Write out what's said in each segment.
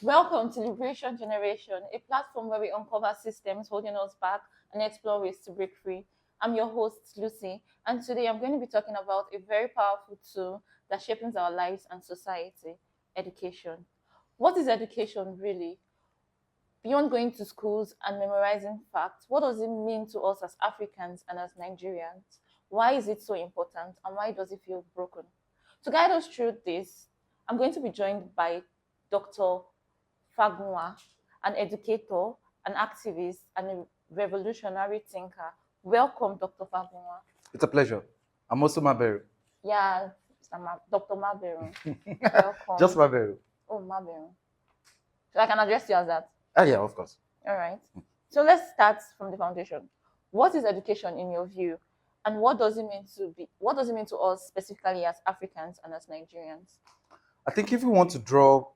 Welcome to Liberation Generation, a platform where we uncover systems holding us back and explore ways to break free. I'm your host, Lucy, and today I'm going to be talking about a very powerful tool that shapes our lives and society: education. What is education really? Beyond going to schools and memorizing facts, what does it mean to us as Africans and as Nigerians? Why is it so important and why does it feel broken? To guide us through this, I'm going to be joined by Dr. Fagunwa, an educator, an activist, and a revolutionary thinker. Welcome, Dr. Fagunwa. It's a pleasure. I'm also Maberu. Yeah, Dr. Maberu. Welcome. Just Maberu. Oh, Maberu. So I can address you as that. Yeah, of course. All right. So let's start from the foundation. What is education in your view, and what does it mean to be? What does it mean to us specifically as Africans and as Nigerians? I think if we want to draw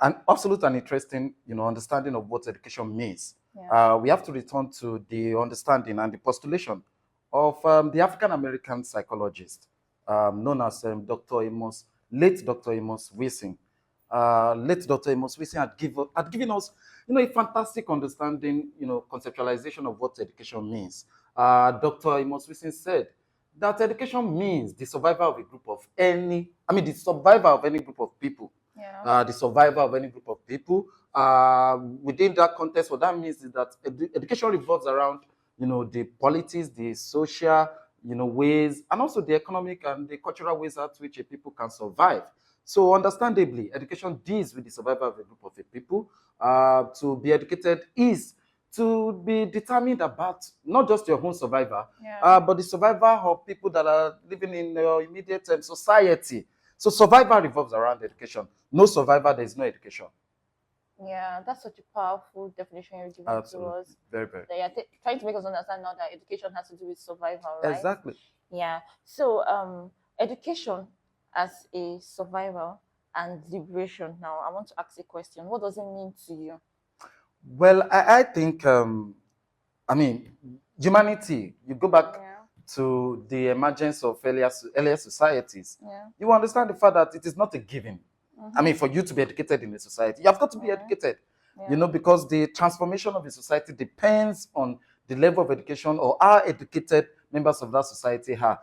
an absolute and interesting, understanding of what education means, we have to return to the understanding and the postulation of the African American psychologist known as late Dr. Amos Wilson. Late Dr. Amos Wilson had given us, a fantastic understanding, conceptualization of what education means. Dr. Amos Wilson said that education means the survival of the survival of any group of people. Yeah. The survival of any group of people. Within that context, what that means is that education revolves around, the politics, the social, ways, and also the economic and the cultural ways at which a people can survive. So understandably, education deals with the survival of a group of people. To be educated is to be determined about not just your own survival, but the survival of people that are living in your immediate society. So survival revolves around education. No survivor, there is no education. Yeah, that's such a powerful definition you're giving to us. Very, very. They are trying to make us understand now that education has to do with survival, right? Exactly. Yeah. So, education as a survival and liberation. Now, I want to ask a question. What does it mean to you? Well, I think, humanity, you go back to the emergence of earlier societies, you understand the fact that it is not a given. For you to be educated in a society, you have got to be educated, because the transformation of a society depends on the level of education or how educated members of that society are.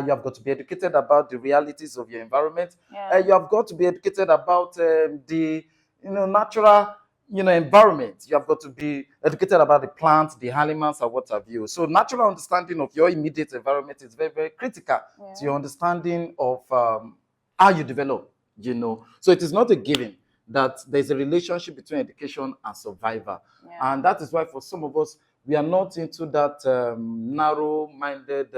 You have got to be educated about the realities of your environment. You have got to be educated about the natural environment. You have got to be educated about the plants, the animals, and what have you. So natural understanding of your immediate environment is very, very critical to your understanding of how you develop, So it is not a given that there's a relationship between education and survival. And that is why for some of us, we are not into that narrow-minded,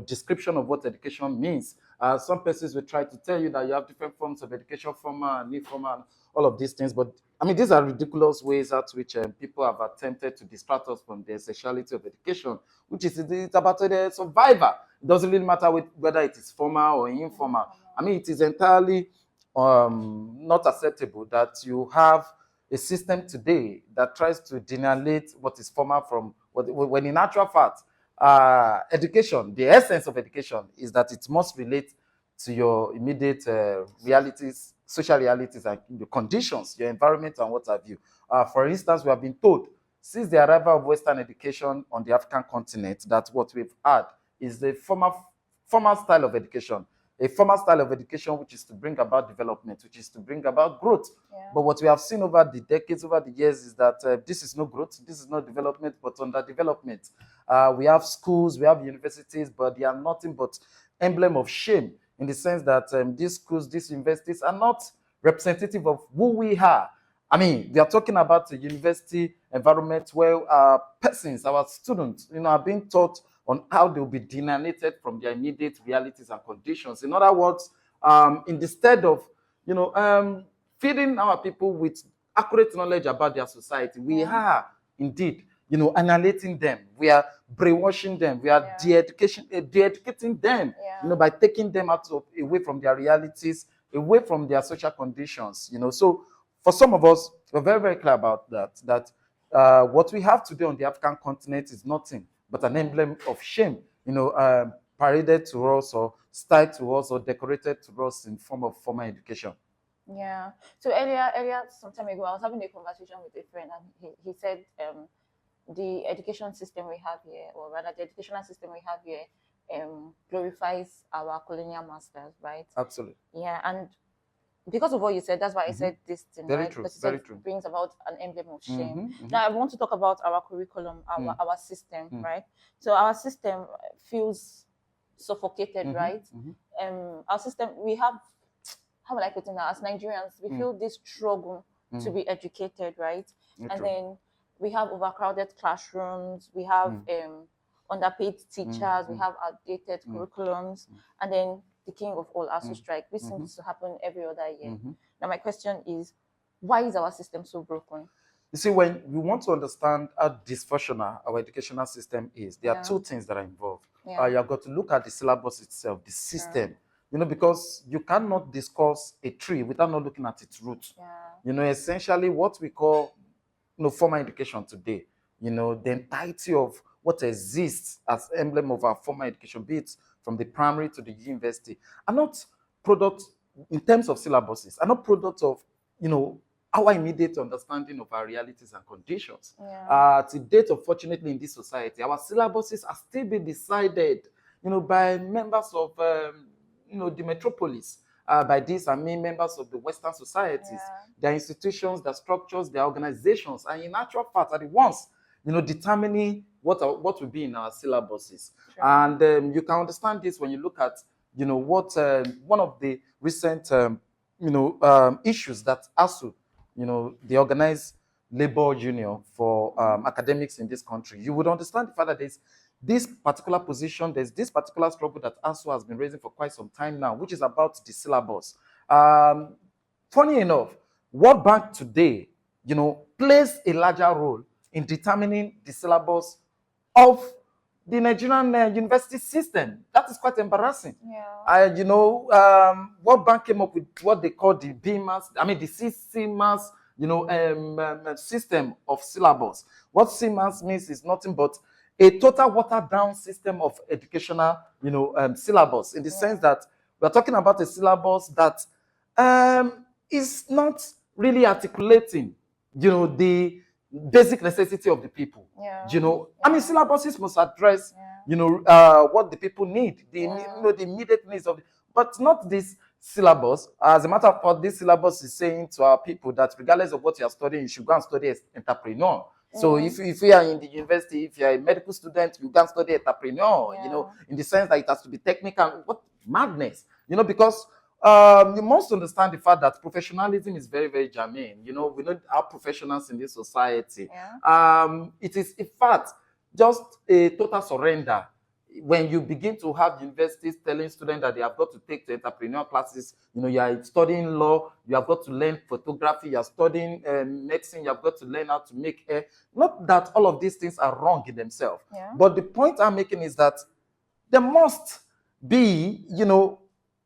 description of what education means. Some persons will try to tell you that you have different forms of education, formal and informal, all of these things. But these are ridiculous ways at which people have attempted to distract us from the essentiality of education, which is it's about the survivor. It doesn't really matter whether it is formal or informal. It is entirely not acceptable that you have a system today that tries to delineate what is formal from when in actual fact, education, the essence of education is that it must relate to your immediate realities, social realities, and the conditions, your environment, and what have you. For instance, we have been told since the arrival of Western education on the African continent that what we've had is the formal style of education. A formal style of education, which is to bring about development, which is to bring about growth. But what we have seen over the decades, over the years, is that this is no growth, this is not development, but underdevelopment. We have schools, we have universities, but they are nothing but emblem of shame in the sense that these schools, these universities are not representative of who we are. We are talking about a university environment where persons, our students, are being taught on how they'll be delineated from their immediate realities and conditions. In other words, instead of feeding our people with accurate knowledge about their society, we are indeed annihilating them. We are brainwashing them. We are de-educating them. By taking them away from their realities, away from their social conditions. So for some of us, we're very, very clear about that. What we have today on the African continent is nothing but an emblem of shame, paraded to us or styled to us or decorated to us in form of formal education. Yeah. So earlier, some time ago, I was having a conversation with a friend, and he said, the education system we have here, or rather, the educational system we have here, glorifies our colonial masters, right? Absolutely. Yeah, and because of what you said, that's why I said this thing, Very right? true. Because you Very said true. it brings about an emblem of shame. Now, I want to talk about our curriculum, our system, right? So our system feels suffocated, right? Our system, we have, how would I put it now? As Nigerians, we feel this struggle to be educated, right? And then we have overcrowded classrooms, we have underpaid teachers, we have outdated curriculums, and then the king of all, ASUU strike, which seems to happen every other year. Now, my question is, why is our system so broken? You see, when you want to understand how dysfunctional our educational system is, there are two things that are involved. You have got to look at the syllabus itself, the system, because you cannot discuss a tree without not looking at its roots. Essentially what we call, formal education today, the entirety of what exists as emblem of our formal education, be it from the primary to the university, are not products in terms of syllabuses, are not products of, our immediate understanding of our realities and conditions. To date, unfortunately, in this society, our syllabuses are still being decided, by members of, the metropolis. By this, I mean members of the Western societies, their institutions, their structures, their organizations, and in actual fact, are the ones, determining what will be in our syllabuses. And you can understand this when you look at, what one of the recent, issues that ASUU, the organized labor union for academics in this country, you would understand the fact that there's this particular position, there's this particular struggle that ASUU has been raising for quite some time now, which is about the syllabus. Funny enough, World Bank today, plays a larger role in determining the syllabus of the Nigerian university system. That is quite embarrassing. World Bank came up with what they call the the CCMAS, system of syllabus. What CMAS means is nothing but a total watered down system of educational, syllabus, in the sense that we're talking about a syllabus that is not really articulating, the basic necessity of the people. Syllabuses must address, what the people need, the immediate needs of, but not this syllabus. As a matter of fact, this syllabus is saying to our people that regardless of what you are studying, you should go and study as entrepreneur. So if you are in the university, if you are a medical student, you can study entrepreneur, in the sense that it has to be technical. What madness, because you must understand the fact that professionalism is very, very germane. We know our professionals in this society. It is, in fact, just a total surrender when you begin to have universities telling students that they have got to take the entrepreneurial classes. You are studying law, you have got to learn photography, you are studying medicine, you have got to learn how to make hair. Not that all of these things are wrong in themselves, but the point I'm making is that there must be,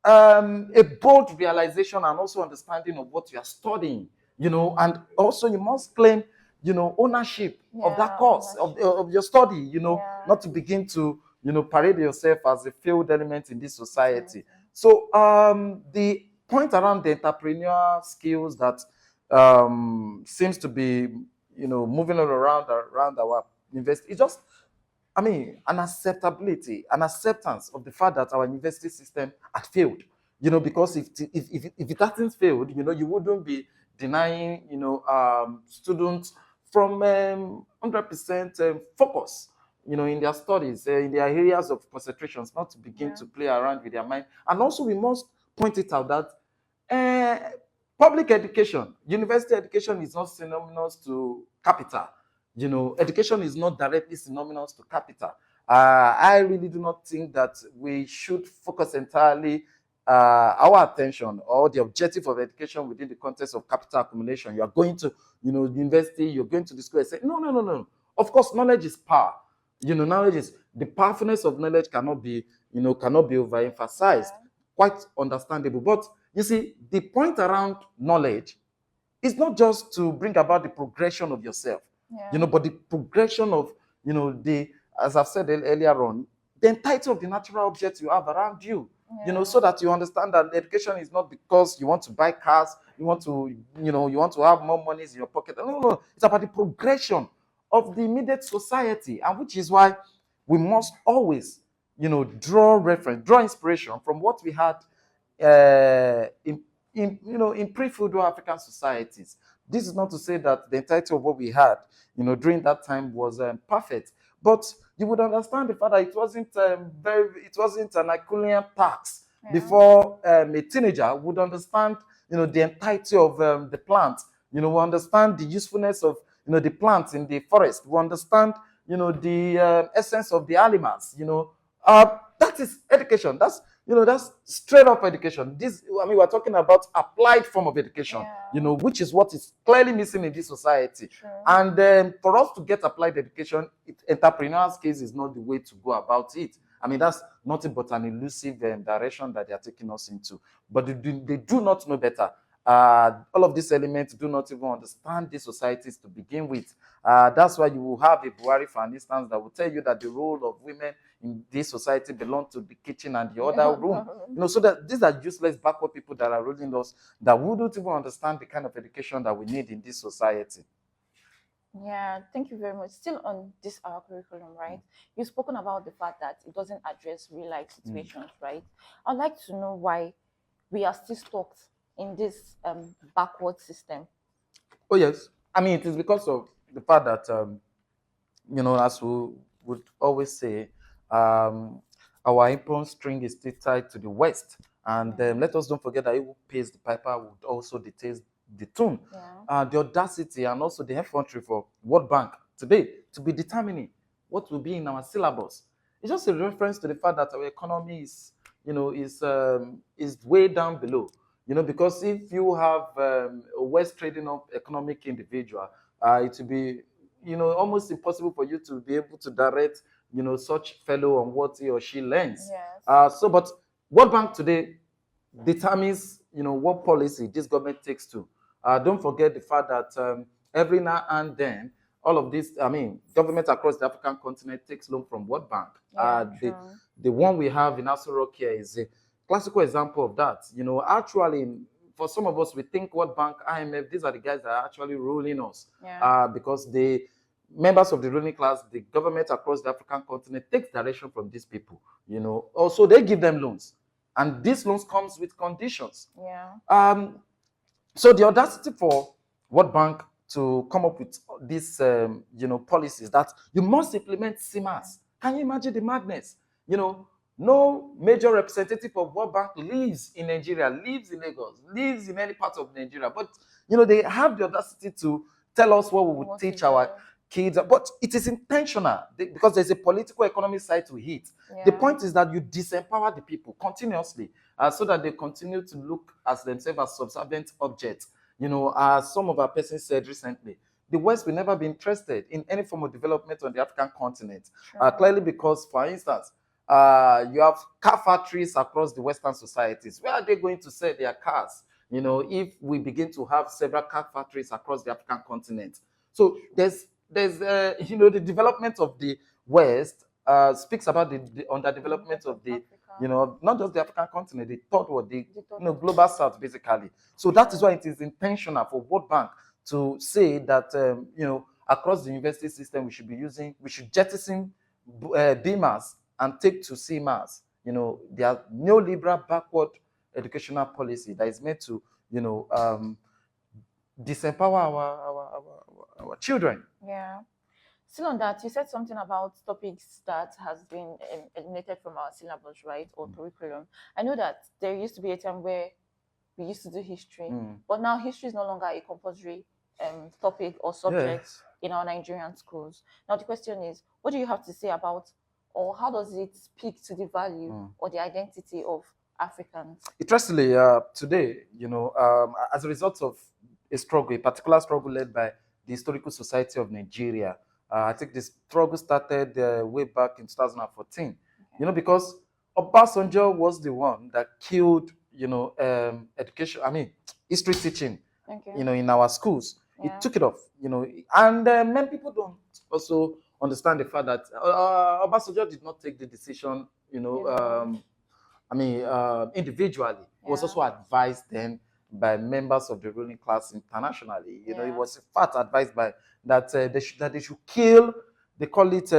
a bold realization and also understanding of what you are studying, and also you must claim, ownership of that course, of your study, not to begin to, parade yourself as a failed element in this society. So the point around the entrepreneurial skills that seems to be, moving all around our university, it's just, an acceptability, an acceptance of the fact that our university system had failed. Because if it hasn't failed, you wouldn't be denying, students from 100% focus, in their studies, in their areas of concentrations, not to begin to play around with their mind. And also, we must point it out that public education, university education, is not synonymous to capital. Education is not directly synonymous to capital. I really do not think that we should focus entirely our attention or the objective of education within the context of capital accumulation. You are going to, university, you're going to the school and say, no. Of course, knowledge is power. Knowledge is, the powerfulness of knowledge cannot be overemphasized. Quite understandable. But you see, the point around knowledge is not just to bring about the progression of yourself, but the progression of, as I've said earlier on, the entirety of the natural objects you have around you, so that you understand that education is not because you want to buy cars, you want to, you want to have more money in your pocket. No, no, it's about the progression of the immediate society, and which is why we must always, draw inspiration from what we had in pre-feudal African societies. This is not to say that the entirety of what we had, during that time was perfect, but you would understand the fact that it wasn't it wasn't an colonial tax before a teenager would understand, the entirety of the plant. We understand the usefulness of, the plants in the forest. We understand, the essence of the animals. That is education. That's straight up education. We're talking about applied form of education, which is what is clearly missing in this society. True. And for us to get applied education, entrepreneur's case is not the way to go about it. That's nothing but an elusive direction that they are taking us into. But they do not know better. All of these elements do not even understand these societies to begin with. That's why you will have a Buhari, for instance, that will tell you that the role of women in this society belong to the kitchen and the other room. So that these are useless backward people that are ruling us, that wouldn't even understand the kind of education that we need in this society. Yeah, thank you very much. Still on this our curriculum, right? You've spoken about the fact that it doesn't address real life situations, right? I'd like to know why we are still stuck in this backward system. Oh yes, it is because of the fact that as we would always say, our apron string is still tied to the West, and let us don't forget that who pays the piper would also dictate the tune. The audacity and also the effrontery for World Bank today to be determining what will be in our syllabus. It's just a reference to the fact that our economy is way down below. Because if you have a West trading up economic individual, it will be almost impossible for you to be able to direct such fellow on what he or she learns. Yes. But World Bank today determines what policy this government takes to. Don't forget the fact that every now and then all of this, government across the African continent takes loan from World Bank. The one we have in ASUU Rock here is a classical example of that. Actually, for some of us, we think World Bank, IMF, these are the guys that are actually ruling us. Because the members of the ruling class, the government across the African continent takes direction from these people. Also they give them loans, and these loans comes with conditions. So the audacity for World Bank to come up with these policies that you must implement CMAS. Can you imagine the madness? No major representative of World Bank lives in Nigeria, lives in Lagos, lives in any part of Nigeria. But they have the audacity to tell us what we would teach our kids. But it is intentional because there's a political economic side to it. The point is that you disempower the people continuously so that they continue to look as themselves as subservient objects. As some of our persons said recently, the West will never be interested in any form of development on the African continent. Clearly because, for instance, you have car factories across the Western societies. Where are they going to sell their cars? If we begin to have several car factories across the African continent. So there's the development of the West speaks about the underdevelopment of the not just the African continent, the third world, the global South, basically. So that is why it is intentional for World Bank to say that across the university system we should jettison BMAS and take to CMAS. Their neoliberal backward educational policy that is meant to disempower our children. Yeah. Still on that, you said something about topics that has been eliminated from our syllabus, right, or curriculum. I know that there used to be a time where we used to do history, but now history is no longer a compulsory topic or subject in our Nigerian schools. Now the question is, what do you have to say about, or how does it speak to the value or the identity of Africans? Interestingly, today, as a result of a particular struggle led by the Historical Society of Nigeria, I think this struggle started way back in 2014. Because Obasanjo was the one that killed, education. History teaching. In our schools. He took it off. And many people don't also understand the fact that Obasanjo did not take the decision. Individually. He was also advised then by members of the ruling class internationally. You know, it was in fact advised by that they should kill. They call it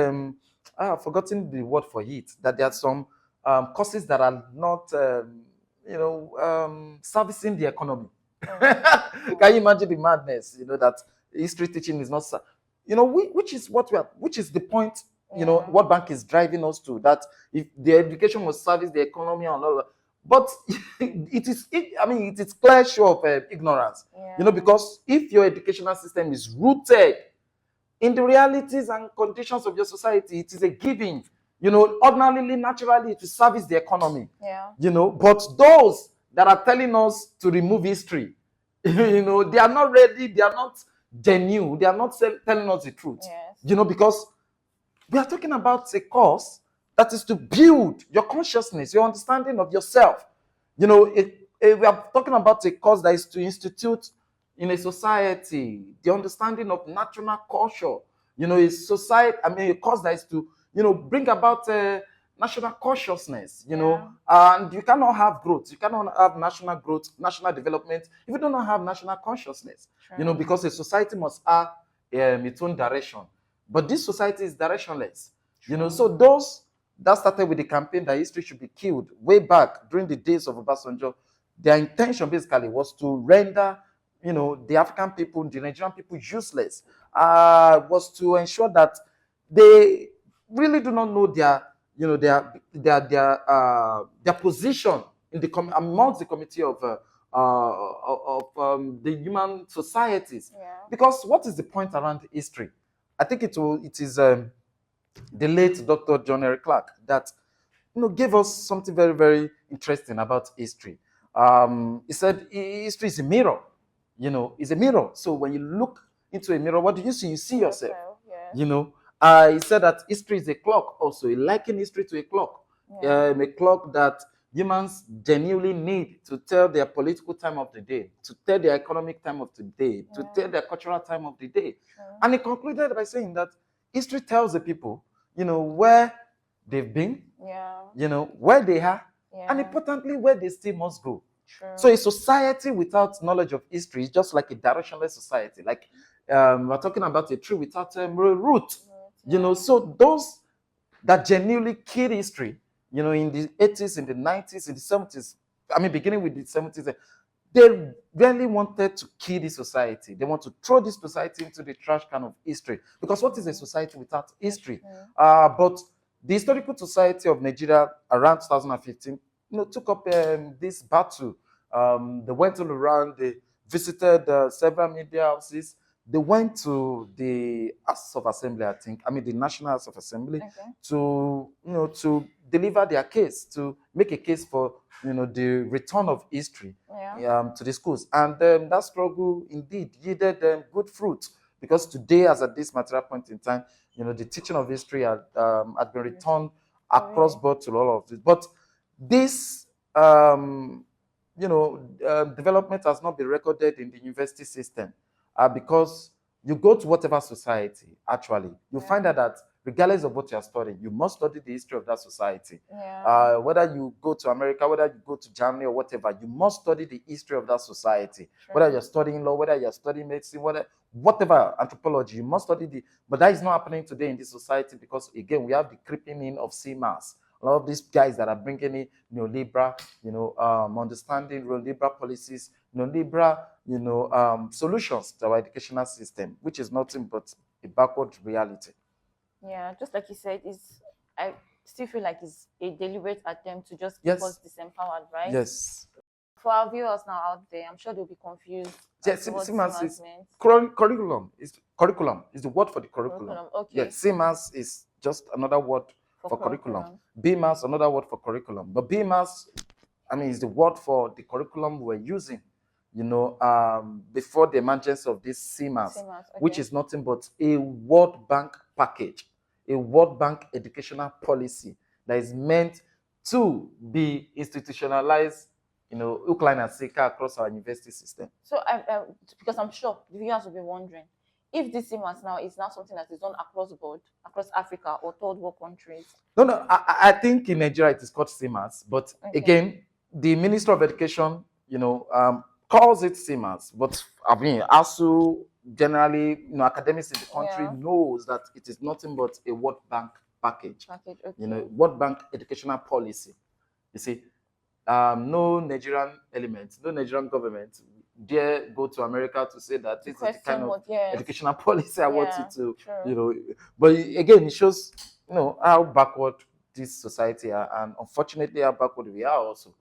I've forgotten the word for it. That there are some courses that are not servicing the economy. Can you imagine the madness? You know, that history teaching is not, which is the point. You know, what bank is driving us to, that if the education must service the economy and all that. But it is clear show of ignorance. You know, because if your educational system is rooted in the realities and conditions of your society, it is a giving. You know, ordinarily, naturally, to service the economy. You know, but those that are telling us to remove history, you know, they are not ready, they are not genuine, they are not telling us the truth. You know, because we are talking about a course that is to build your consciousness, your understanding of yourself. You know, we are talking about a course that is to institute in a society the understanding of national culture. You know, a course that is to, you know, bring about national consciousness, you know, and you cannot have growth. You cannot have national growth, national development if you do not have national consciousness. You know, because a society must have its own direction. But this society is directionless. You know, so those that started with the campaign that history should be killed way back during the days of Obasanjo, their intention basically was to render, you know, the African people, the Nigerian people useless, was to ensure that they really do not know their, you know, their position in the amongst the committee of the human societies. Because what is the point around history? I think it is the late Dr. John Eric Clark that, you know, gave us something very, very interesting about history. He said history is a mirror. You know, it's a mirror. So when you look into a mirror, what do you see? You see yourself. You know, he said that history is a clock also. He likened history to a clock. A clock that humans genuinely need to tell their political time of the day, to tell their economic time of the day, to tell their cultural time of the day. And he concluded by saying that history tells the people, you know, where they've been, you know, where they are, and importantly, where they still must go. So a society without knowledge of history is just like a directionless society. Like we're talking about a tree without a root. You know, so those that genuinely kill history, you know, in the 80s, in the 90s, in the 70s, I mean, beginning with the 70s, they really wanted to kill this society. They want to throw this society into the trash can of history. Because what is a society without history? But the Historical Society of Nigeria around 2015, you know, took up this battle. They went all around, they visited several media houses. They went to the House of Assembly, I think, the National House of Assembly, to, you know, to deliver their case, to make a case for, you know, the return of history to the schools. And that struggle indeed yielded good fruit, because today, as at this material point in time, you know, the teaching of history had been returned across board to all of this. But this, you know, development has not been recorded in the university system. Because you go to whatever society, actually, you find out that regardless of what you are studying, you must study the history of that society. Whether you go to America, whether you go to Germany or whatever, you must study the history of that society. Whether you're studying law, whether you're studying medicine, whatever, anthropology, you must study but that is not happening today in this society, because again, we have the creeping in of CMAS. A lot of these guys that are bringing in neoliberal, you know, understanding, neoliberal policies, neoliberal, you know, solutions to our educational system, which is nothing but a backward reality. Yeah, just like you said, I still feel like it's a deliberate attempt to just keep us disempowered, right? Yes. For our viewers now out there, I'm sure they'll be confused. Yes, CMAS is curriculum. Curriculum is the word for the curriculum. Okay. Yes, CMAS is just another word for curriculum. BMAS, another word for curriculum. But BMAS, is the word for the curriculum we're using, you know, before the emergence of this CMAS, which is nothing but a World Bank package, a World Bank educational policy that is meant to be institutionalized, you know, hook, line, and sinker across our university system. So, because I'm sure the viewers will be wondering, if this CMAS now is now something that is done across the board, across Africa or third world countries? No, I think in Nigeria it is called CMAS, but again, the Minister of Education, you know, calls it CMAS, but I mean, ASUU generally, academics in the country knows that it is nothing but a World Bank package. Okay. World Bank educational policy. You see, no Nigerian element, no Nigerian government dare go to America to say that this is the kind of educational policy I want you to, But again, it shows, how backward this society are, and unfortunately how backward we are also.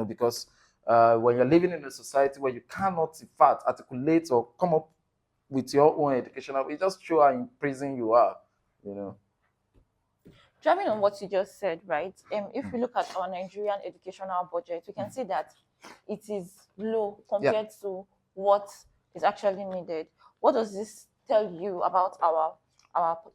Because when you're living in a society where you cannot, in fact, articulate or come up with your own educational, it just shows how in prison you are. Driving on what you just said, right? If we look at our Nigerian educational budget, we can see that it is low compared to what is actually needed. What does this tell you about our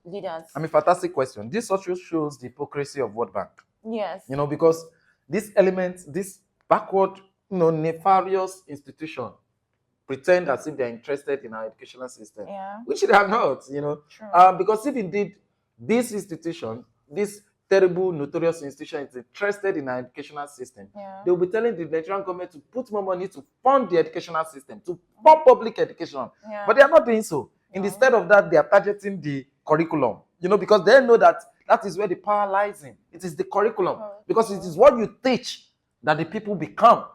leaders? I mean, fantastic question. This also shows the hypocrisy of World Bank. Yes. Because this element, this backward, nefarious institution pretend as if they're interested in our educational system, which they are not, because if indeed this institution, this terrible, notorious institution is interested in our educational system, they will be telling the Nigerian government to put more money to fund the educational system, to fund public education. But they are not doing so. Instead of that, they are targeting the curriculum, because they know that is where the power lies in. It is the curriculum, because it is what you teach that the people become.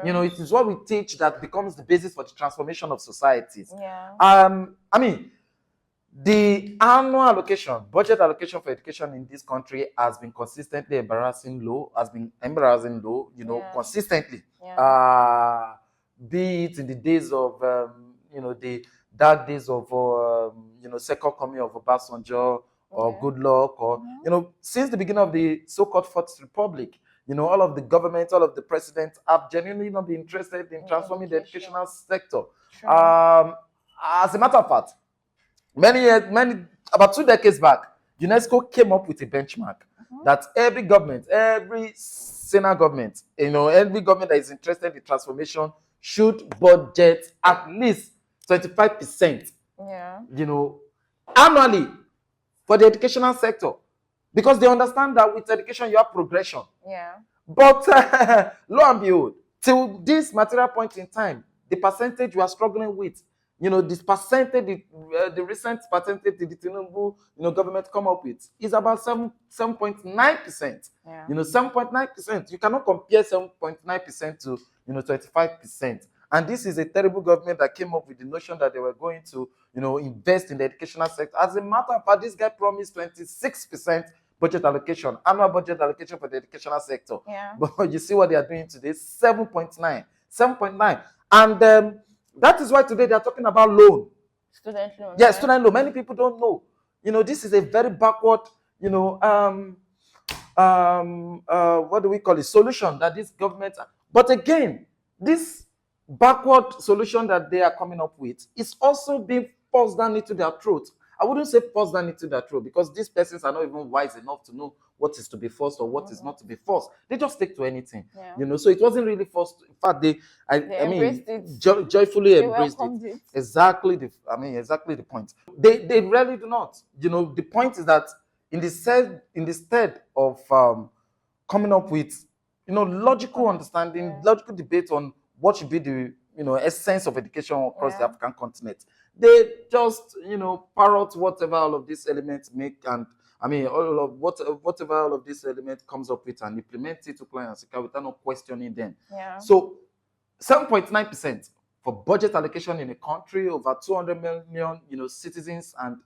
It is what we teach that becomes the basis for the transformation of societies. I mean, the annual allocation, budget allocation for education in this country has been consistently embarrassing low, consistently. Be it in the days of, the dark days of, second coming of Obasanjo or Goodluck, or, since the beginning of the so-called Fourth Republic, all of the government, all of the presidents have genuinely not been interested in transforming the educational sector. As a matter of fact, about 2 decades back, UNESCO came up with a benchmark that every government, every senior government, every government that is interested in transformation should budget at least 25%, annually for the educational sector, because they understand that with education you have progression. But lo and behold, till this material point in time, the percentage we are struggling with, this percentage, the recent percentage the Tinubu, government come up with is about 7.9%. 7.9%. You cannot compare 7.9% to 25%. And this is a terrible government that came up with the notion that they were going to, invest in the educational sector. As a matter of fact, this guy promised 26% budget allocation, annual budget allocation for the educational sector. But you see what they are doing today, 7.9. 7.9. And that is why today they are talking about loan. Student loan. Yeah, student loan. Many people don't know. This is a very backward, what do we call it? Solution that this government. But again, this backward solution that they are coming up with is also being forced down into their throat. I wouldn't say forced down into their throat, because these persons are not even wise enough to know what is to be forced or what is not to be forced. They just stick to anything, so it wasn't really forced. In fact, they joyfully embraced it. Exactly the point. They really do not. The point is that in the stead of coming up with logical understanding, logical debate on what should be the essence of education across the African continent, they just parrot whatever all of these elements make, and all of whatever all of these elements comes up with, and implement it to plan and secure without not questioning them. So 7.9% for budget allocation in a country over 200 million citizens, and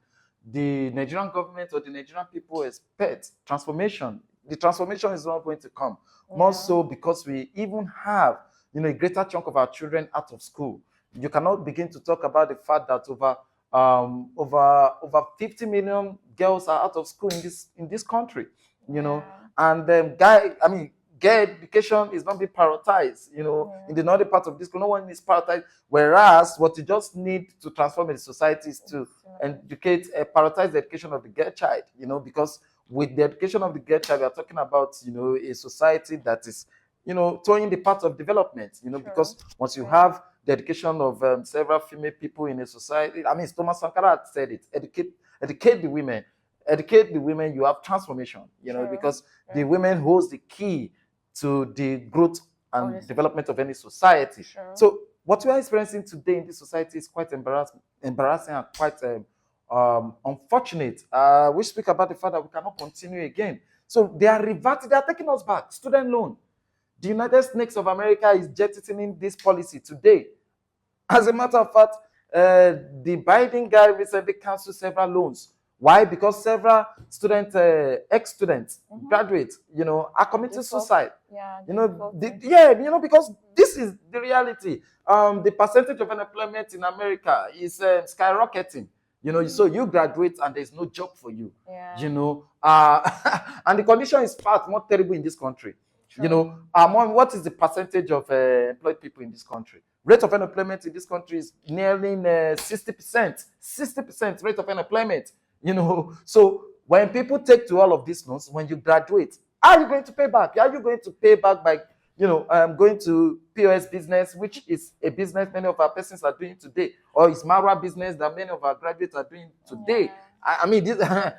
the Nigerian government or the Nigerian people expect transformation. The transformation is not going to come. More so because we even have a greater chunk of our children out of school. You cannot begin to talk about the fact that over 50 million girls are out of school in this country, and girl education is not being prioritized, in the northern part of this country. No one is prioritized, whereas what you just need to transform the society is to prioritize the education of the girl child, because with the education of the girl child, we are talking about, a society that is, towing the path of development, because once you have the education of several female people in a society, Thomas Sankara had said it, educate the women, you have transformation, because the women holds the key to the growth and development of any society. Sure. So what we are experiencing today in this society is quite embarrassing and quite unfortunate. We speak about the fact that we cannot continue again. So they are reverting, they are taking us back. Student loan. The United States of America is jettisoning this policy today. As a matter of fact, the Biden guy recently canceled several loans. Why? Because several students, ex-students, graduates, are committing suicide. Because this is the reality. The percentage of unemployment in America is skyrocketing. So you graduate and there's no job for you. And the condition is far more terrible in this country. True. What is the percentage of employed people in this country? Rate of unemployment in this country is nearly 60%. 60% rate of unemployment. So when people take to all of these loans, when you graduate, how are you going to pay back? Are you going to pay back by, going to POS business, which is a business many of our persons are doing today, or is Mara business that many of our graduates are doing today? Yeah.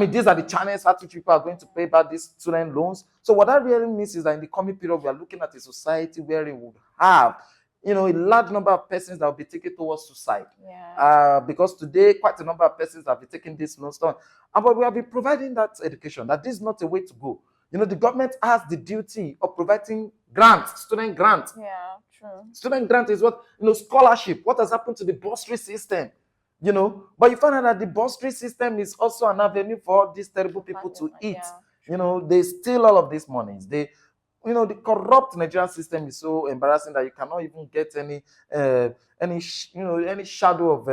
These are the channels at which people are going to pay back these student loans. So what that really means is that in the coming period, we are looking at a society where it will have, a large number of persons that will be taken towards suicide. Yeah. Because today, quite a number of persons have been taking this loans down. But we have been providing that education, that this is not a way to go. The government has the duty of providing grants, student grants. Yeah, true. Student grant is what, scholarship. What has happened to the bursary system? But you find out that the bursary system is also an avenue for these terrible people to eat. Yeah. They steal all of these monies. The corrupt Nigerian system is so embarrassing that you cannot even get any shadow of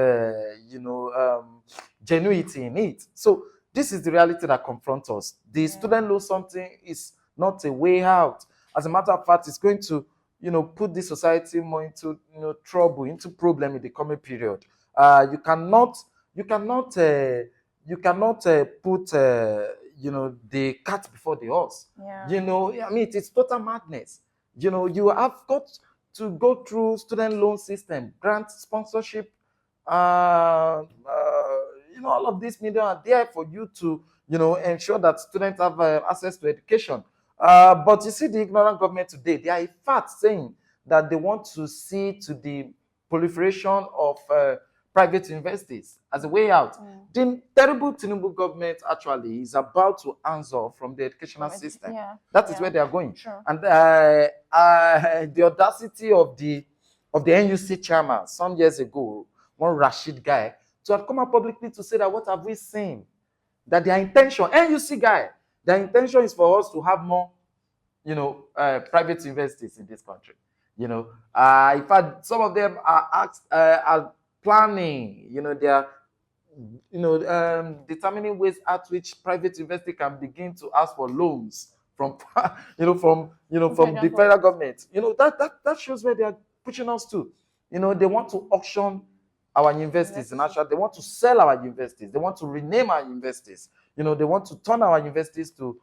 genuity in it. So this is the reality that confronts us. The student loan something is not a way out. As a matter of fact, it's going to put the society more into trouble, into problem in the coming period. You cannot put the cat before the horse. Yeah. It is total madness. You have got to go through student loan system, grant, sponsorship. All of these media are there for you to ensure that students have access to education. But you see, the ignorant government today, they are in fact saying that they want to see to the proliferation of private universities as a way out. The terrible Tinubu government actually is about to answer from the educational system. That is where they are going. Sure. And the audacity of the NUC chairman some years ago, one Rashid guy, to have come out publicly to say that what have we seen? That their intention, NUC guy, their intention is for us to have more, private universities in this country. In fact, some of them are planning, they are, determining ways at which private university can begin to ask for loans from, from the federal government. That shows where they are pushing us to. They want to auction our universities. In actual, they want to sell our universities. They want to rename our universities. They want to turn our universities to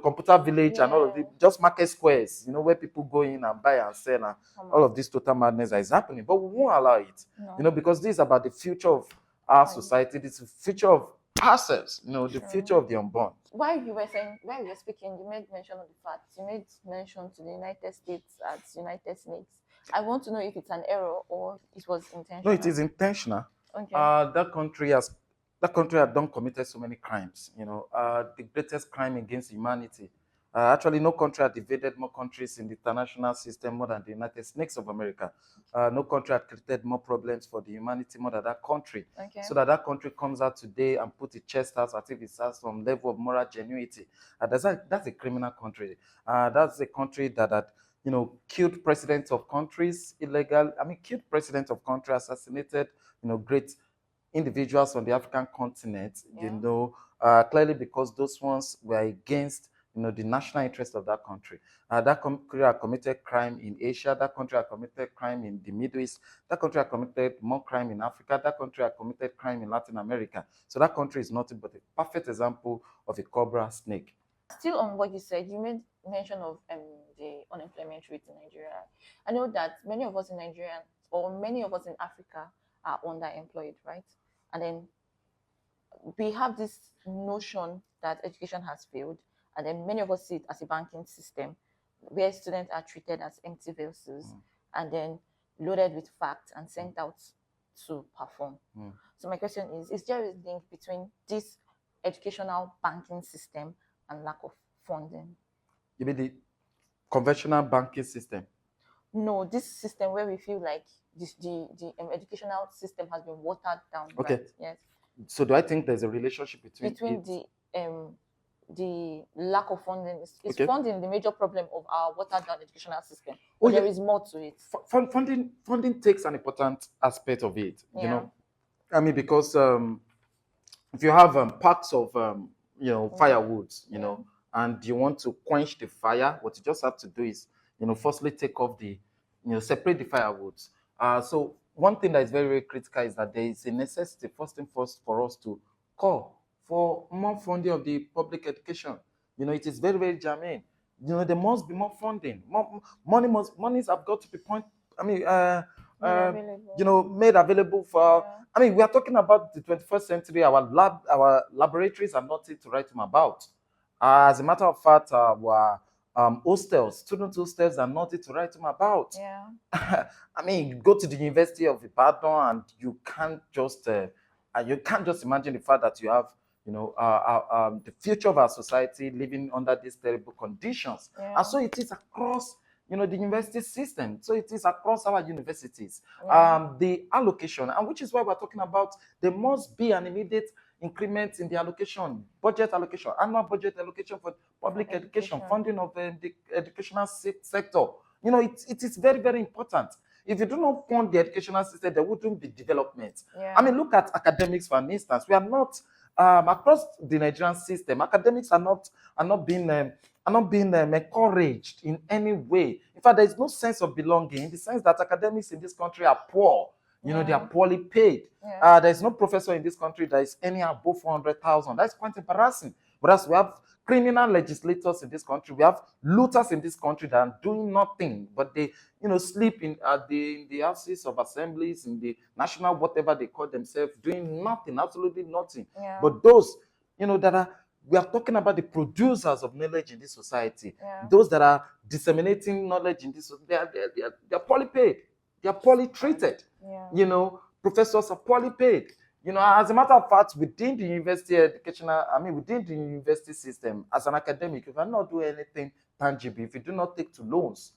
computer village and all of it, just market squares, where people go in and buy and sell and all of this total madness that is happening. But we won't allow it, because this is about the future of our society. This is the future of ourselves, the future of the unborn. While you were speaking, you made mention of the fact, you made mention to the United States as United Snakes. I want to know if it's an error or it was intentional. No, it is intentional. Okay. That country has committed so many crimes. The greatest crime against humanity. Actually, no country had invaded more countries in the international system more than the United States of America. No country had created more problems for the humanity more than that country. Okay. So that country comes out today and put its chest out as if it has some level of moral genuity. That's a criminal country. That's a country that had killed presidents of countries, killed presidents of countries, assassinated, great individuals on the African continent, clearly because those ones were against, the national interest of that country. That country had committed crime in Asia. That country had committed crime in the Middle East. That country had committed more crime in Africa. That country had committed crime in Latin America. So that country is nothing but a perfect example of a cobra snake. Still on what you said, you made mention of the unemployment rate in Nigeria. I know that many of us in Nigeria, or many of us in Africa, are underemployed, right? And then we have this notion that education has failed, and then many of us see it as a banking system where students are treated as empty vessels and then loaded with facts and sent out to perform. So my question is there a link between this educational banking system and lack of funding? You mean the conventional banking system? No, this system where we feel like the educational system has been watered down. Okay. Right? Yes. So do I think there's a relationship between the lack of funding? Is okay. Funding the major problem of our watered down educational system? Or there is more to it? Funding takes an important aspect of it. You know, I mean, because if you have packs of firewoods, you know, and you want to quench the fire, what you just have to do is, firstly take off separate the firewoods. So one thing that is very, very critical is that there is a necessity, first and first, for us to call for more funding of the public education. It is very, very germane. There must be more funding. Monies have got to be made available for. I mean, we are talking about the 21st century. Our laboratories are nothing to write home about. As a matter of fact, our hostels, student hostels are nothing to write home about. Yeah. I mean, you go to the University of Ibadan and you can't just imagine the fact that you have the future of our society living under these terrible conditions. And so it is across the university system. So it is across our universities. The allocation, and which is why we're talking about there must be an immediate increment in the allocation, budget allocation, annual budget allocation for public education, funding of the educational sector. It is very, very important. If you do not fund the educational system, there wouldn't be development. I mean, look at academics, for instance. We are not across the Nigerian system. Academics are not being encouraged in any way. In fact, there is no sense of belonging in the sense that academics in this country are poor. They are poorly paid. There is no professor in this country that is any above 400,000. That's quite embarrassing. Whereas we have criminal legislators in this country, we have looters in this country that are doing nothing, but they, sleep in the houses of assemblies, in the national whatever they call themselves, doing nothing, absolutely nothing. But those, we are talking about the producers of knowledge in this society. Those that are disseminating knowledge in this, they are poorly paid. They are poorly treated. Professors are poorly paid. As a matter of fact, within the within the university system, as an academic, you cannot do anything tangible if you do not take to loans.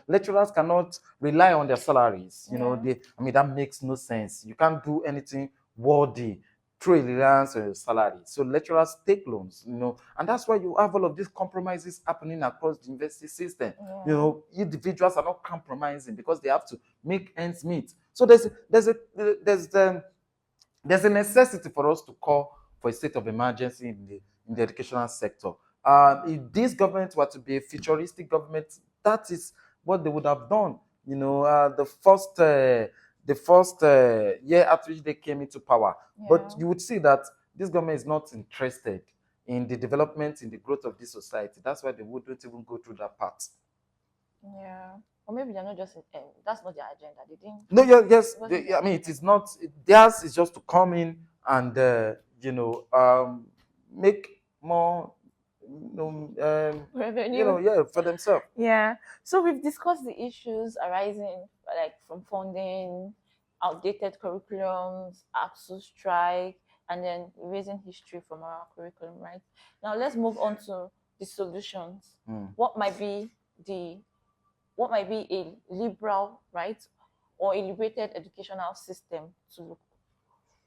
Lecturers cannot rely on their salaries. That makes no sense. You can't do anything worthy through reliance on your salary. So lecturers take loans, and that's why you have all of these compromises happening across the university system. Individuals are not compromising because they have to make ends meet. So there's a necessity for us to call for a state of emergency in the educational sector. If this government were to be a futuristic government, that is what they would have done. The first year after which they came into power. But you would see that this government is not interested in the development, in the growth of this society. That's why they wouldn't even go through that path. Yeah. Or maybe they're not just, that's not their agenda. They didn't. No, yes. It is not, theirs is just to come in and, make more revenue. For themselves. Yeah. So we've discussed the issues arising like from funding, outdated curriculums, ASUU strike, and then erasing history from our curriculum, right? Now let's move on to the solutions. What might be a liberal, right, or a liberated educational system to look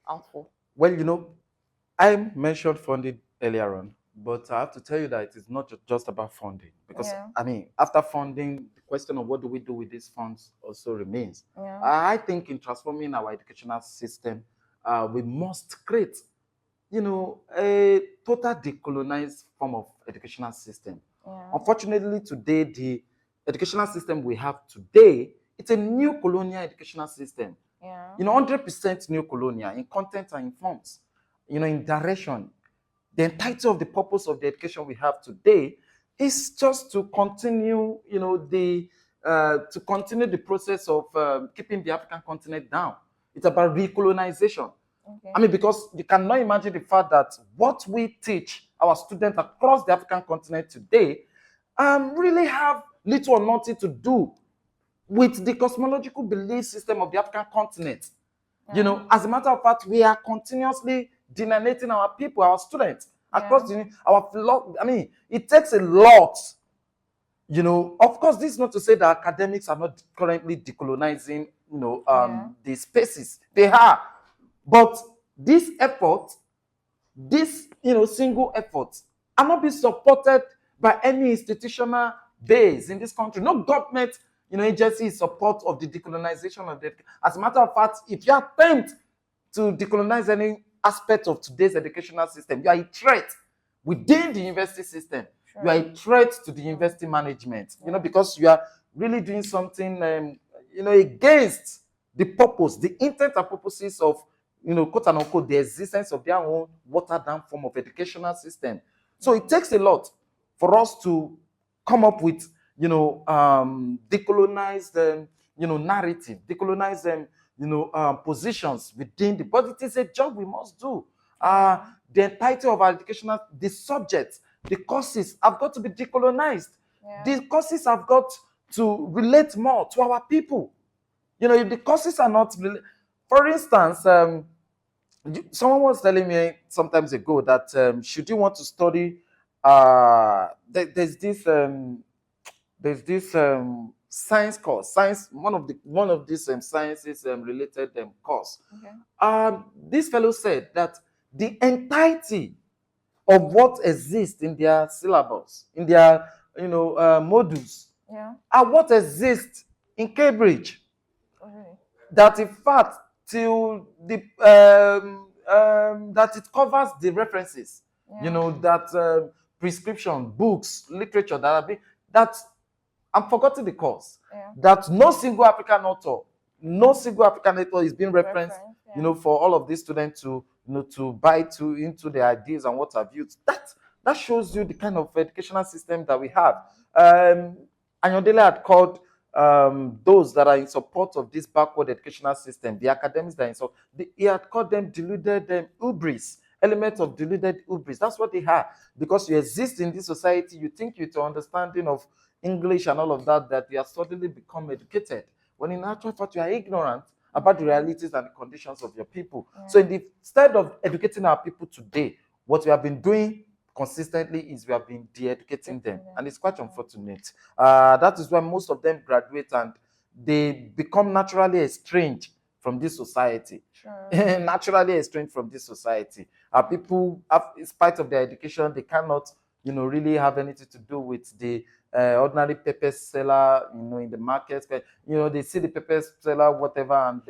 out for? Well, I mentioned funding earlier on, but I have to tell you that it is not just about funding. Because, after funding, the question of what do we do with these funds also remains. I think in transforming our educational system, we must create, a total decolonized form of educational system. Unfortunately, today, the educational system we have today, it's a new colonial educational system. 100% new colonial in content and in forms, in direction. The entirety of the purpose of the education we have today is just to continue, the process of keeping the African continent down. It's about recolonization. Because you cannot imagine the fact that what we teach our students across the African continent today really have little or nothing to do with the cosmological belief system of the African continent. You know, as a matter of fact, we are continuously denigrating our people, our students across I mean, it takes a lot. You know, of course, this is not to say that academics are not currently decolonizing, you know, the spaces. They are. But this effort, this, you know, single effort, are not being supported by any institutional base in this country. No government, you know, agency is support of the decolonization of the. As a matter of fact, if you attempt to decolonize any aspect of today's educational system, you are a threat within the university system. Sure. You are a threat to the university management, you know, because you are really doing something, you know, against the purpose, the intent and purposes of, you know, quote and unquote, the existence of their own watered down form of educational system. So it takes a lot for us to come up with, you know, decolonized, you know, narrative, decolonized, you know, positions within the, but it is a job we must do. The entirety of our educational, the subjects, the courses have got to be decolonized. The courses have got to relate more to our people. You know, if the courses are not, for instance, someone was telling me sometimes ago that should you want to study, there's this science course, one of these sciences related course. This fellow said that the entirety of what exists in their syllabus, in their, you know, modules, are what exists in Cambridge. That in fact, till the that it covers the references, you know, that prescription, books, literature that have been, that I'm forgetting the course, that no single African author is being referenced, you know, for all of these students to, you know, to buy into the ideas and what have you. That shows you the kind of educational system that we have. Ayondele had called those that are in support of this backward educational system, the academics that are in support, he had called them deluded hubris, elements of deluded hubris. That's what they have. Because you exist in this society, you think you're to understanding of English and all of that, that you are suddenly become educated, when in actual fact you are ignorant about the realities and the conditions of your people. So instead of educating our people today, what we have been doing consistently is we have been de-educating them, and it's quite unfortunate. That is why most of them graduate and they become naturally estranged from this society. Naturally estranged from this society. People, in spite of their education, they cannot, you know, really have anything to do with the ordinary pepper seller, you know, in the market. You know, they see the pepper seller, whatever, and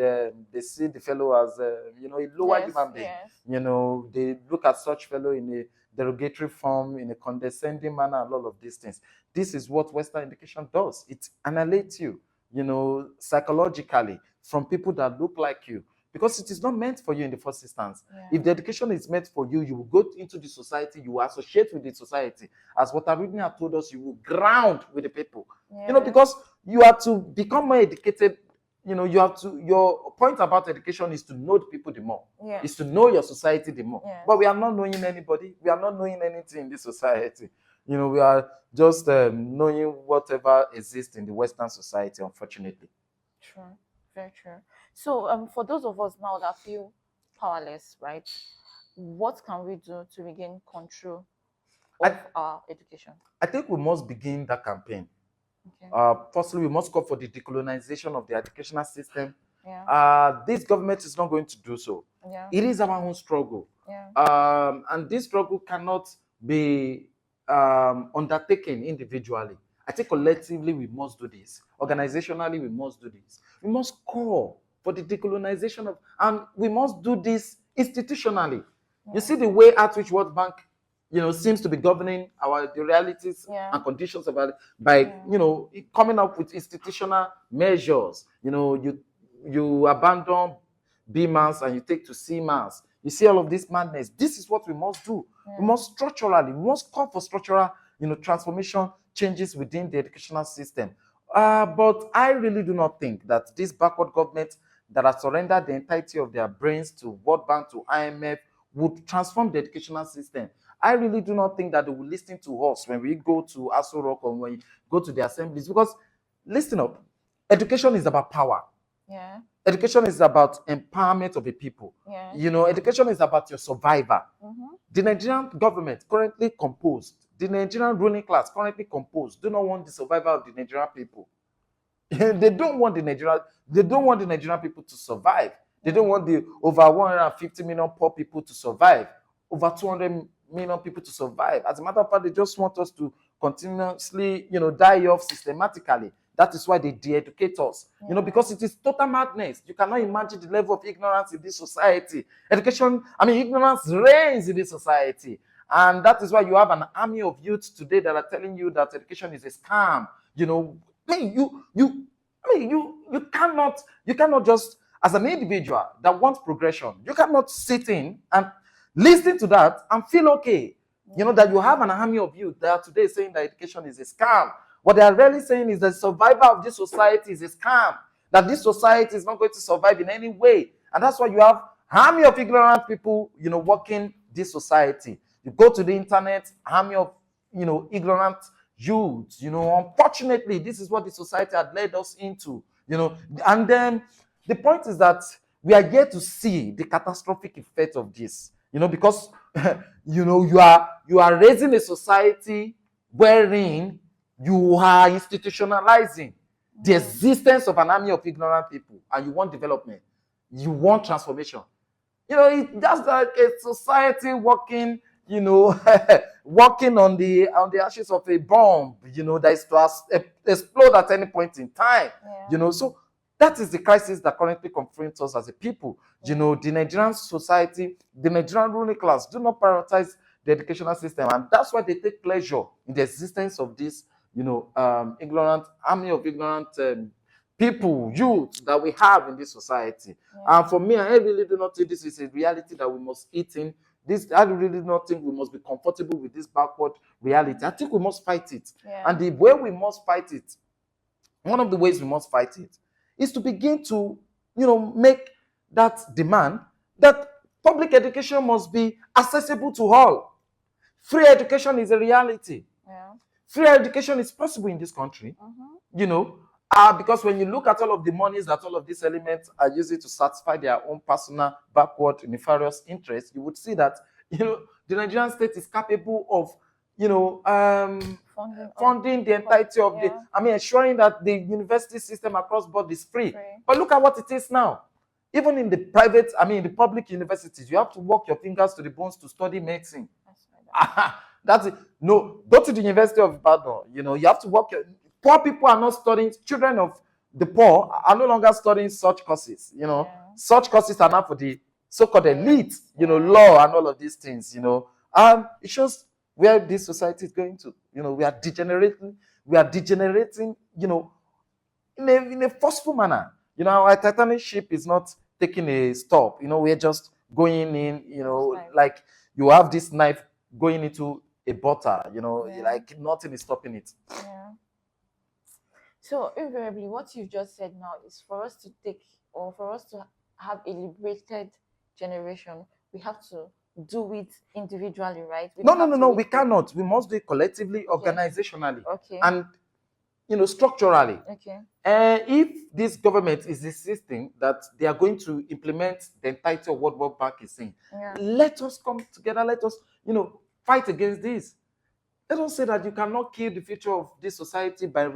they see the fellow as, you know, a lower human being. You know, they look at such fellow in a derogatory form, in a condescending manner, and all of these things. This is what Western education does. It annihilates you, you know, psychologically from people that look like you, because it is not meant for you in the first instance. If the education is meant for you, you will go into the society, you will associate with the society. As what Arudni had told us, you will ground with the people. You know, because you have to become more educated. You know, you have to, your point about education is to know the people the more, is to know your society the more. But we are not knowing anybody, we are not knowing anything in this society. You know, we are just knowing whatever exists in the Western society, unfortunately. True, very true. So for those of us now that feel powerless, right, what can we do to regain control of our education? I think we must begin that campaign. Firstly, we must call for the decolonization of the educational system. This government is not going to do so. It is our own struggle. And this struggle cannot be undertaken individually. I think collectively we must do this. Organizationally, we must do this. We must call for the decolonization of, and we must do this institutionally. You see the way at which World Bank, you know, seems to be governing the realities and conditions about it by, you know, coming up with institutional measures. You know, you abandon B mass and you take to C mass. You see all of this madness. This is what we must do. We must structurally, we must call for structural, you know, transformation changes within the educational system. But I really do not think that this backward government that has surrendered the entirety of their brains to World Bank, to IMF, would transform the educational system. I really do not think that they will listen to us when we go to ASUU Rock or when we go to the assemblies, because listen up, education is about power. Yeah. Education is about empowerment of the people. Yeah. You know, education is about your survivor. The Nigerian government currently composed, the Nigerian ruling class currently composed, do not want the survival of the Nigerian people. They don't want the Nigerian people to survive. They don't want the over 150 million poor people to survive, over 200 million people to survive. As a matter of fact, they just want us to continuously, die off systematically. That is why they de-educate us, because it is total madness. You cannot imagine the level of ignorance in this society. Ignorance reigns in this society. And that is why you have an army of youths today that are telling you that education is a scam. You cannot just, as an individual that wants progression, you cannot sit in and listen to that and feel okay. That you have an army of youth that are today saying that education is a scam. What they are really saying is that survival of this society is a scam, that this society is not going to survive in any way. And that's why you have army of ignorant people, working this society. You go to the internet, army of, ignorant youth, unfortunately, this is what the society had led us into, and then the point is that we are yet to see the catastrophic effect of this, because, you are raising a society wherein you are institutionalizing the existence of an army of ignorant people, and you want development, you want transformation. It's just like a society working, working on the ashes of a bomb, that is to explode at any point in time. So that is the crisis that currently confronts us as a people. The Nigerian society, the Nigerian ruling class do not prioritize the educational system, and that's why they take pleasure in the existence of this, ignorant army of ignorant people, youth that we have in this society. And for me, I really do not think this is a reality that we must eat in. I really do not think we must be comfortable with this backward reality. I think we must fight it. And the way we must fight it, one of the ways we must fight it, is to begin to, make that demand that public education must be accessible to all. Free education is a reality. Free education is possible in this country, because when you look at all of the monies that all of these elements are using to satisfy their own personal backward nefarious interests, you would see that, the Nigerian state is capable of, funding the entirety of ensuring that the university system across board is free. But look at what it is now. Even in the private, the public universities, you have to work your fingers to the bones to study medicine. That's it. No, go to the University of Ibadan. You have to work. Poor people are not studying. Children of the poor are no longer studying such courses. Such courses are not for the so-called elite. Law and all of these things. It shows where this society is going to. We are degenerating. In a forceful manner. Our Titanic ship is not taking a stop. We're just going in. Like you have this knife going into a butter, like nothing is stopping it. So invariably, what you just said now is for us to have a liberated generation, we have to do it individually, right? No, we cannot. We must do it collectively, organizationally, and structurally. If this government is insisting that they are going to implement the entirety of what World Bank is saying, let us come together. Let us, fight against this. Let us say that you cannot kill the future of this society by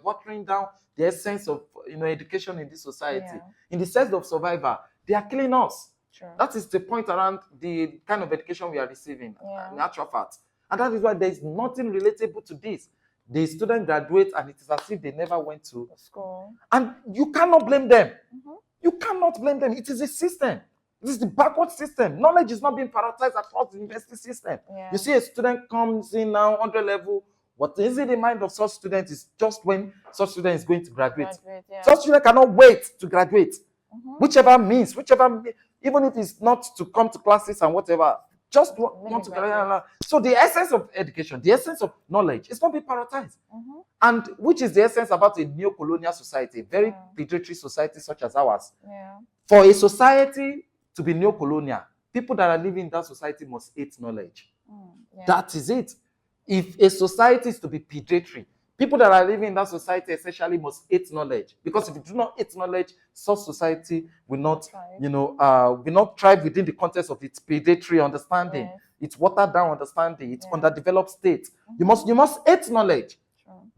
watering down the essence of education in this society. In the sense of survival, they are killing us. That is the point around the kind of education we are receiving, in actual fact. And that is why there is nothing relatable to this. The student graduates and it is as if they never went to school. And you cannot blame them. You cannot blame them. It is a system. This is the backward system. Knowledge is not being prioritized across the university system. You see a student comes in now, 100 level. What is in the mind of such student is just when such student is going to graduate. Such student cannot wait to graduate. Whichever means, even if it's not to come to classes and whatever, just want to graduate. So the essence of education, the essence of knowledge is not being prioritized. And which is the essence about a neo-colonial society, a very predatory society such as ours. For a society to be neo-colonial, people that are living in that society must hate knowledge. Yeah. That is it. If a society is to be predatory, people that are living in that society essentially must hate knowledge. Because if you do not hate knowledge, such society will not, will not thrive within the context of its predatory understanding, its watered down understanding, its underdeveloped state. You must hate knowledge.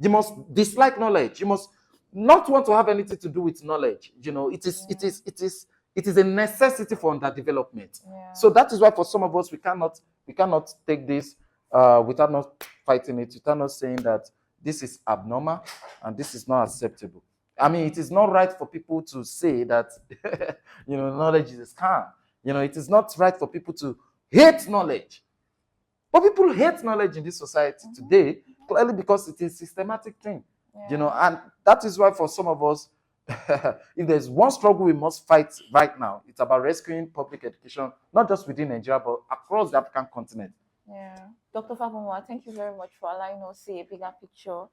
You must dislike knowledge. You must not want to have anything to do with knowledge. It is a necessity for underdevelopment. So that is why for some of us we cannot take this without not fighting it, without not saying that this is abnormal and this is not acceptable. I mean, it is not right for people to say that knowledge is a scam. It is not right for people to hate knowledge. But people hate knowledge in this society today, clearly because it is a systematic thing. And that is why for some of us, if there's one struggle we must fight right now, it's about rescuing public education, not just within Nigeria, but across the African continent. Yeah. Dr. Fagunwa, thank you very much for allowing us to see a bigger picture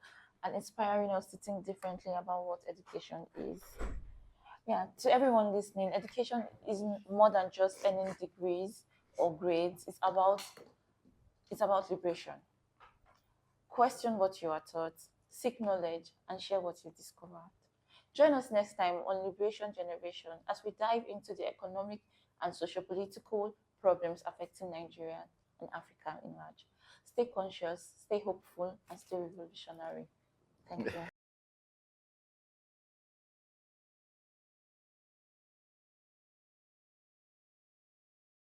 and inspiring us to think differently about what education is. Yeah, to everyone listening, education is more than just earning degrees or grades. It's about liberation. Question what you are taught, seek knowledge, and share what you discovered. Join us next time on Liberation Generation as we dive into the economic and socio-political problems affecting Nigeria and Africa in large. Stay conscious, stay hopeful, and stay revolutionary. Thank you.